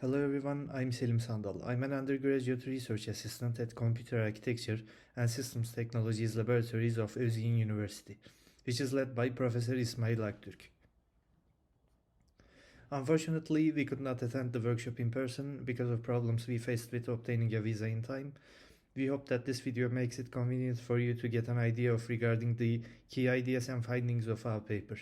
Hello everyone, I'm Selim Sandal. I'm an undergraduate research assistant at Computer Architecture and Systems Technologies Laboratories of Özyeğin University, which is led by Professor İsmail Aktürk. Unfortunately, we could not attend the workshop in person because of problems we faced with obtaining a visa in time. We hope that this video makes it convenient for you to get an idea of regarding the key ideas and findings of our paper.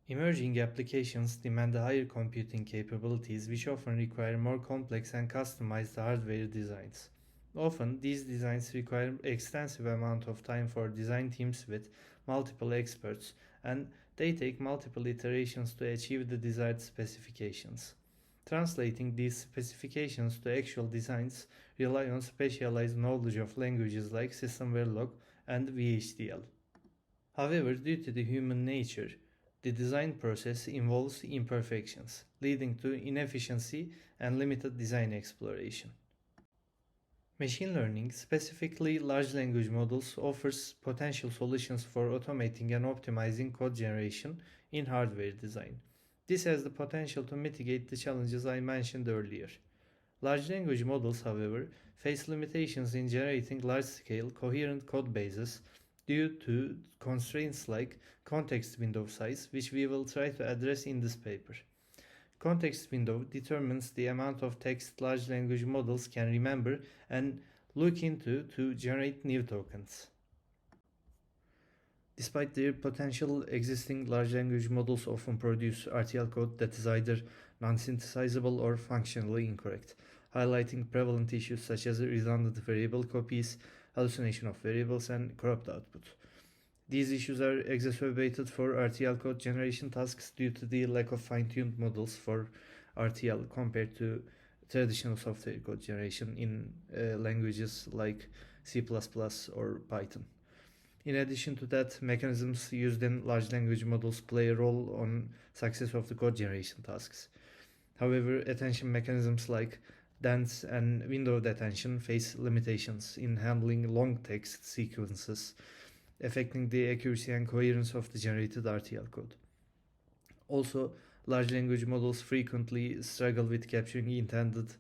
Emerging applications demand higher computing capabilities, which often require more complex and customized hardware designs. Often, these designs require extensive amount of time for design teams with multiple experts, and they take multiple iterations to achieve the desired specifications. Translating these specifications to actual designs rely on specialized knowledge of languages like System Verilog and VHDL. However, due to the human nature, the design process involves imperfections, leading to inefficiency and limited design exploration. Machine learning, specifically large language models, offers potential solutions for automating and optimizing code generation in hardware design. This has the potential to mitigate the challenges I mentioned earlier. Large language models, however, face limitations in generating large-scale, coherent code bases due to constraints like context window size, which we will try to address in this paper. Context window determines the amount of text large language models can remember and look into to generate new tokens. Despite their potential, existing large language models often produce RTL code that is either non-synthesizable or functionally incorrect, highlighting prevalent issues such as redundant variable copies, hallucination of variables, and corrupt output. These issues are exacerbated for RTL code generation tasks due to the lack of fine-tuned models for RTL compared to traditional software code generation in languages like C++ or Python. In addition to that, mechanisms used in large language models play a role on success of the code generation tasks. However, attention mechanisms like dense and window detention face limitations in handling long text sequences, affecting the accuracy and coherence of the generated RTL code. Also, large language models frequently struggle with capturing intended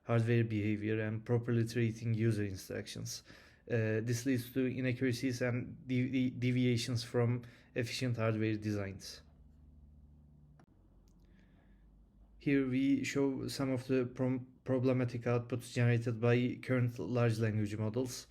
hardware behavior and properly treating user instructions. This leads to inaccuracies and deviations from efficient hardware designs. Here we show some of the problematic outputs generated by current large language models.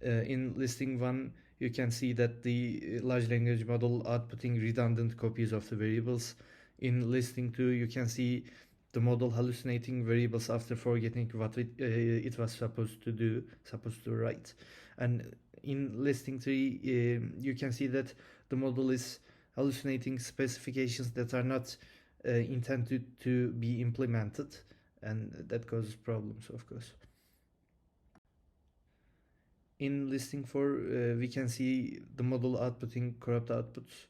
In listing 1, you can see that the large language model outputting redundant copies of the variables. In listing 2, you can see the model hallucinating variables after forgetting what it was supposed to write. And in listing 3, you can see that the model is hallucinating specifications that are not intended to be implemented, and that causes problems, of course. In listing 4, we can see the model outputting corrupt outputs.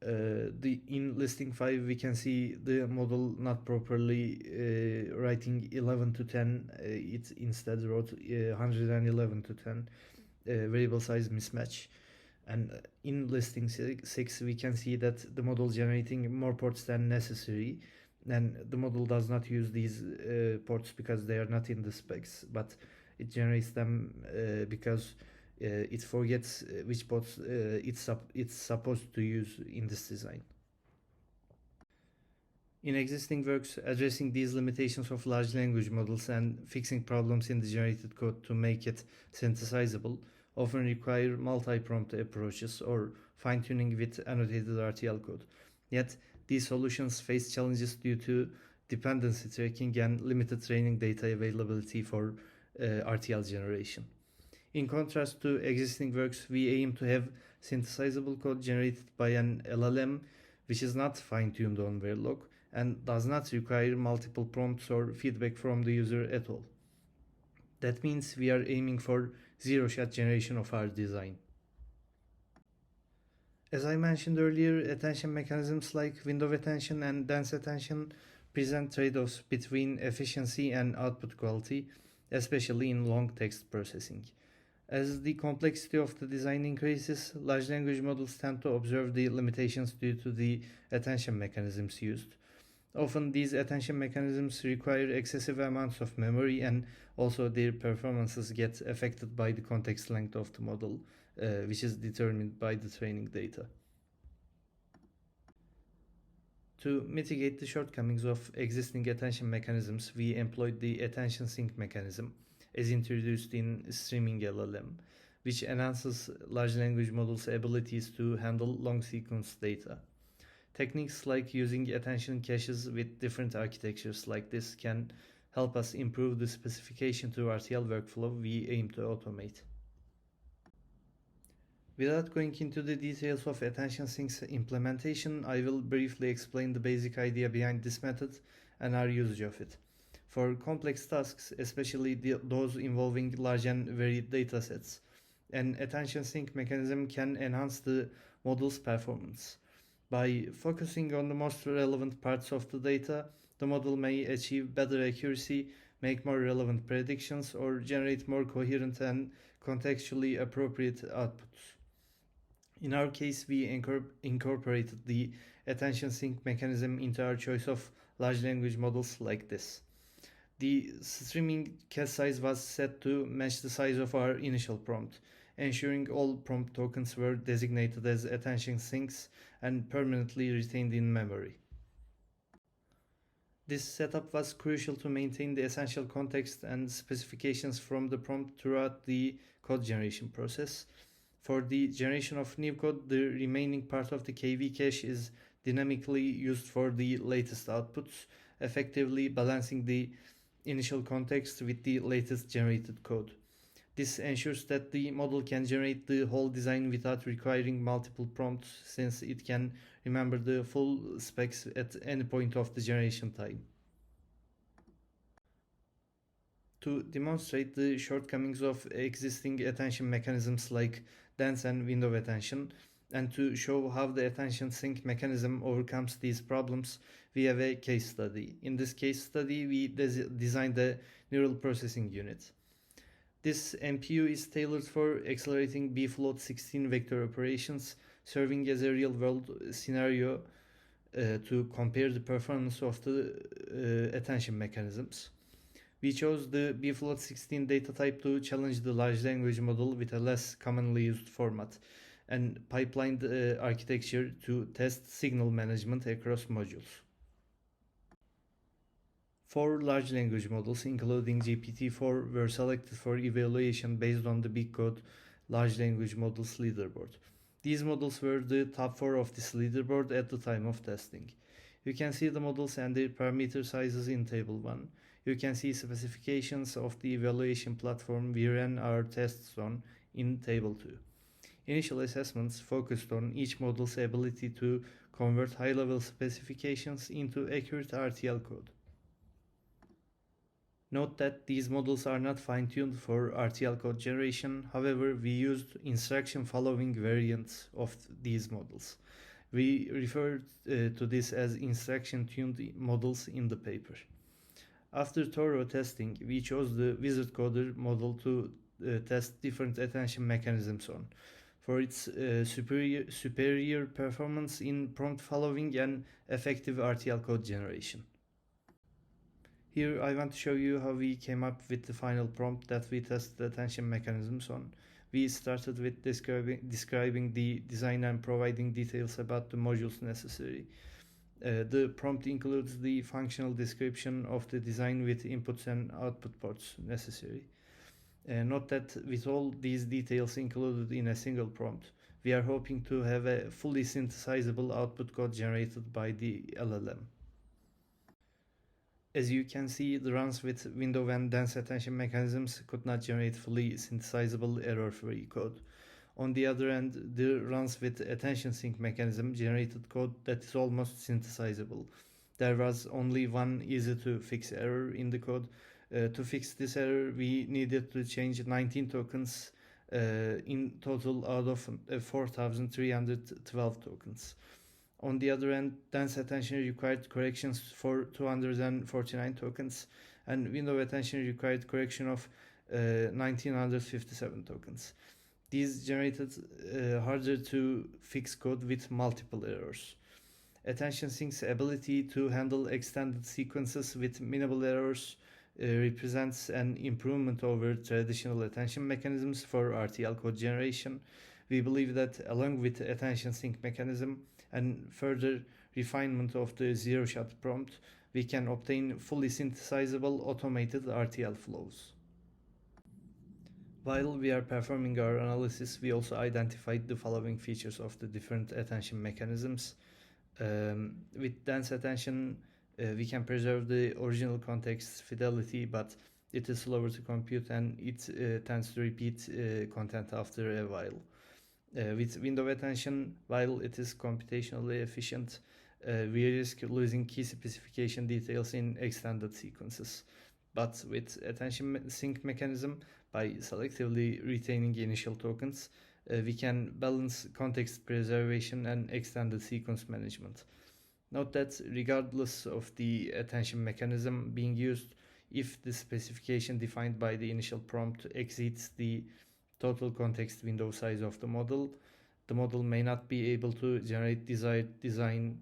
In listing 5, we can see the model not properly writing 11 to 10. It instead wrote 111 to 10, variable size mismatch. And in listing 6, we can see that the model generating more ports than necessary, and the model does not use these ports because they are not in the specs, but it generates them because it forgets which ports it's supposed to use in this design. In existing works, addressing these limitations of large language models and fixing problems in the generated code to make it synthesizable often require multi-prompt approaches or fine-tuning with annotated RTL code. Yet, these solutions face challenges due to dependency tracking and limited training data availability for RTL generation. In contrast to existing works, we aim to have synthesizable code generated by an LLM which is not fine-tuned on Verilog and does not require multiple prompts or feedback from the user at all. That means we are aiming for zero-shot generation of our design. As I mentioned earlier, attention mechanisms like window attention and dense attention present trade-offs between efficiency and output quality, especially in long text processing. As the complexity of the design increases, large language models tend to observe the limitations due to the attention mechanisms used. Often these attention mechanisms require excessive amounts of memory, and also their performances get affected by the context length of the model, which is determined by the training data. To mitigate the shortcomings of existing attention mechanisms, we employed the attention sync mechanism as introduced in streaming LLM, which enhances large language models' abilities to handle long sequence data. Techniques like using attention caches with different architectures like this can help us improve the specification to RTL workflow we aim to automate. Without going into the details of attention sync's implementation, I will briefly explain the basic idea behind this method and our usage of it. For complex tasks, especially those involving large and varied datasets, an attention sync mechanism can enhance the model's performance. By focusing on the most relevant parts of the data, the model may achieve better accuracy, make more relevant predictions, or generate more coherent and contextually appropriate outputs. In our case, we incorporated the attention sync mechanism into our choice of large language models like this. The streaming cache size was set to match the size of our initial prompt, ensuring all prompt tokens were designated as attention syncs and permanently retained in memory. This setup was crucial to maintain the essential context and specifications from the prompt throughout the code generation process. For the generation of new code, the remaining part of the KV cache is dynamically used for the latest outputs, effectively balancing the initial context with the latest generated code. This ensures that the model can generate the whole design without requiring multiple prompts, since it can remember the full specs at any point of the generation time. To demonstrate the shortcomings of existing attention mechanisms like dense and window attention, and to show how the attention sync mechanism overcomes these problems, we have a case study. In this case study, we designed a neural processing unit. This NPU is tailored for accelerating bfloat 16 vector operations, serving as a real-world scenario to compare the performance of the attention mechanisms. We chose the bfloat 16 data type to challenge the large language model with a less commonly used format, and pipelined architecture to test signal management across modules. 4 large language models, including GPT-4, were selected for evaluation based on the BigCode large language models leaderboard. These models were the top 4 of this leaderboard at the time of testing. You can see the models and their parameter sizes in Table 1. You can see specifications of the evaluation platform we ran our tests on in Table 2. Initial assessments focused on each model's ability to convert high-level specifications into accurate RTL code. Note that these models are not fine-tuned for RTL code generation, however, we used instruction-following variants of these models. We refer to this as instruction-tuned models in the paper. After thorough testing, we chose the wizard coder model to test different attention mechanisms on, for its superior performance in prompt following and effective RTL code generation. Here I want to show you how we came up with the final prompt that we tested attention mechanisms on. We started with describing the design and providing details about the modules necessary. The prompt includes the functional description of the design with inputs and output ports necessary. Note that with all these details included in a single prompt, we are hoping to have a fully synthesizable output code generated by the LLM. As you can see, the runs with window and dense attention mechanisms could not generate fully synthesizable error-free code. On the other hand, the runs with attention sync mechanism generated code that is almost synthesizable. There was only one easy-to-fix error in the code. To fix this error, we needed to change 19 tokens in total out of 4,312 tokens. On the other hand, dense attention required corrections for 249 tokens, and window attention required correction of 1957 tokens. These generated harder to fix code with multiple errors. Attention Sync's ability to handle extended sequences with minimal errors represents an improvement over traditional attention mechanisms for RTL code generation. We believe that along with attention sync mechanism and further refinement of the zero-shot prompt, we can obtain fully synthesizable automated RTL flows. While we are performing our analysis, we also identified the following features of the different attention mechanisms. With dense attention, we can preserve the original context fidelity, but it is slower to compute and it tends to repeat content after a while. With window attention, while it is computationally efficient, we risk losing key specification details in extended sequences. But with attention sync mechanism, by selectively retaining initial tokens, we can balance context preservation and extended sequence management. Note that regardless of the attention mechanism being used, if the specification defined by the initial prompt exceeds the total context window size of the model may not be able to generate desired design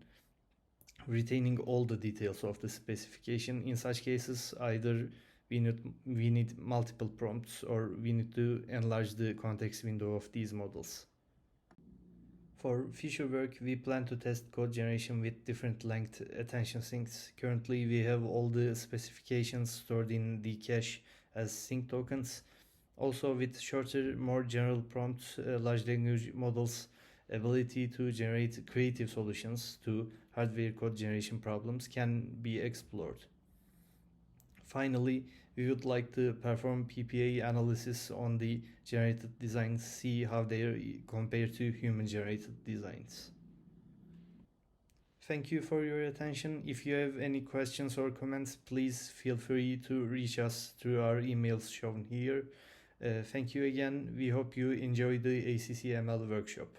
retaining all the details of the specification. In such cases, either we need multiple prompts or we need to enlarge the context window of these models. For future work, we plan to test code generation with different length attention syncs. Currently, we have all the specifications stored in the cache as sync tokens. Also, with shorter, more general prompts, large language models' ability to generate creative solutions to hardware code generation problems can be explored. Finally, we would like to perform PPA analysis on the generated designs, see how they compare to human generated designs. Thank you for your attention. If you have any questions or comments, please feel free to reach us through our emails shown here. Thank you again. We hope you enjoy the AccML workshop.